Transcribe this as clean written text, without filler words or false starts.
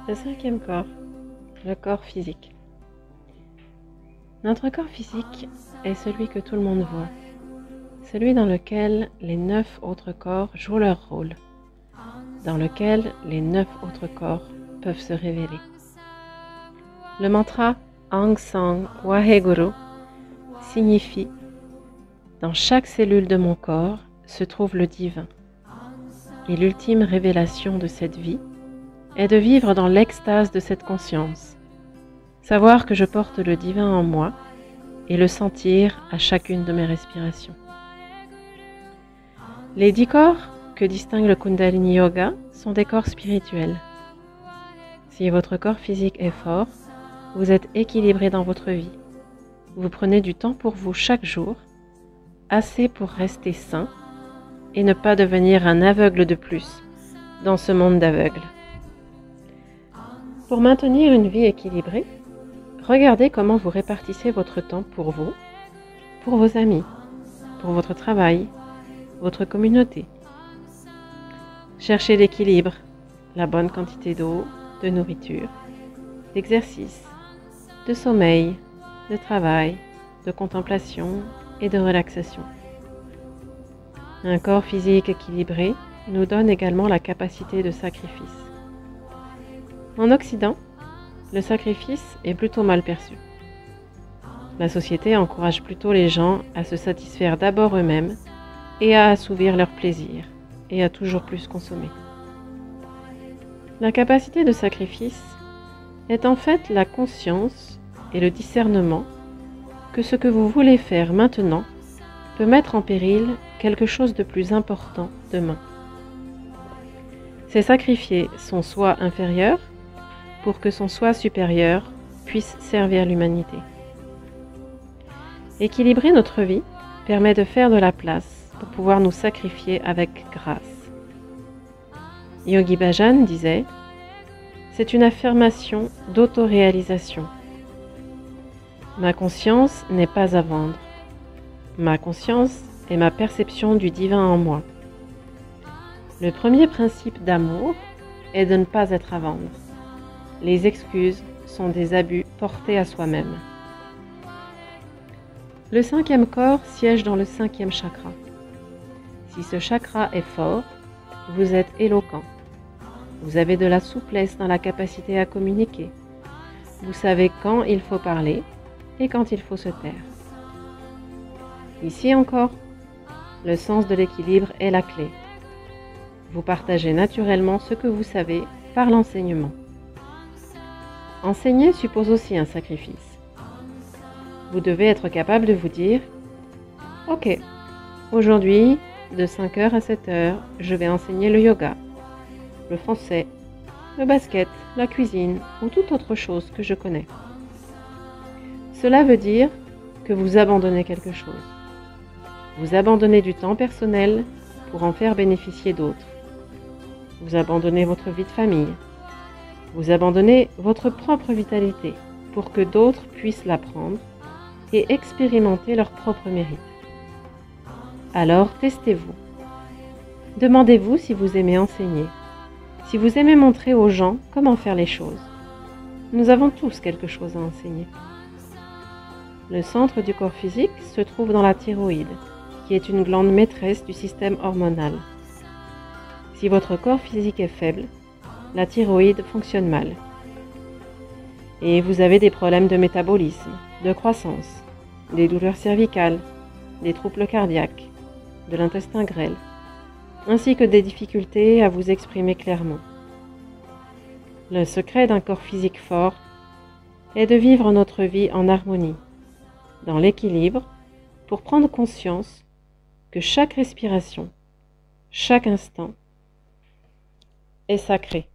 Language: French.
Le cinquième corps, le corps physique. Notre corps physique est celui que tout le monde voit, celui dans lequel les 9 autres corps jouent leur rôle, dans lequel les 9 autres corps peuvent se révéler. Le mantra Aung San Waheguru signifie « Dans chaque cellule de mon corps se trouve le divin ». Et l'ultime révélation de cette vie est de vivre dans l'extase de cette conscience, savoir que je porte le divin en moi et le sentir à chacune de mes respirations. Les 10 corps que distingue le Kundalini Yoga sont des corps spirituels. Si votre corps physique est fort, vous êtes équilibré dans votre vie. Vous prenez du temps pour vous chaque jour, assez pour rester sain et ne pas devenir un aveugle de plus dans ce monde d'aveugles. Pour maintenir une vie équilibrée, regardez comment vous répartissez votre temps pour vous, pour vos amis, pour votre travail, votre communauté. Cherchez l'équilibre, la bonne quantité d'eau, de nourriture, d'exercice, de sommeil, de travail, de contemplation et de relaxation. Un corps physique équilibré nous donne également la capacité de sacrifice. En Occident, le sacrifice est plutôt mal perçu. La société encourage plutôt les gens à se satisfaire d'abord eux-mêmes et à assouvir leurs plaisirs et à toujours plus consommer. La capacité de sacrifice est en fait la conscience et le discernement que ce que vous voulez faire maintenant peut mettre en péril quelque chose de plus important demain. C'est sacrifier son soi inférieur pour que son soi supérieur puisse servir l'humanité. Équilibrer notre vie permet de faire de la place pour pouvoir nous sacrifier avec grâce. Yogi Bhajan disait « C'est une affirmation d'autoréalisation. Ma conscience n'est pas à vendre. Ma conscience est ma perception du divin en moi. Le premier principe d'amour est de ne pas être à vendre. Les excuses sont des abus portés à soi-même. » Le cinquième corps siège dans le cinquième chakra. Si ce chakra est fort, vous êtes éloquent. Vous avez de la souplesse dans la capacité à communiquer. Vous savez quand il faut parler et quand il faut se taire. Ici encore, le sens de l'équilibre est la clé. Vous partagez naturellement ce que vous savez par l'enseignement. Enseigner suppose aussi un sacrifice. Vous devez être capable de vous dire « Ok, aujourd'hui, de 5h à 7h, je vais enseigner le yoga, le français, le basket, la cuisine ou toute autre chose que je connais. » Cela veut dire que vous abandonnez quelque chose. Vous abandonnez du temps personnel pour en faire bénéficier d'autres. Vous abandonnez votre vie de famille. Vous abandonnez votre propre vitalité pour que d'autres puissent la prendre et expérimenter leur propre mérite. Alors, testez-vous. Demandez-vous si vous aimez enseigner, si vous aimez montrer aux gens comment faire les choses. Nous avons tous quelque chose à enseigner. Le centre du corps physique se trouve dans la thyroïde, qui est une glande maîtresse du système hormonal. Si votre corps physique est faible, la thyroïde fonctionne mal. Et vous avez des problèmes de métabolisme, de croissance, des douleurs cervicales, des troubles cardiaques, de l'intestin grêle, ainsi que des difficultés à vous exprimer clairement. Le secret d'un corps physique fort est de vivre notre vie en harmonie, dans l'équilibre, pour prendre conscience que chaque respiration, chaque instant est sacré.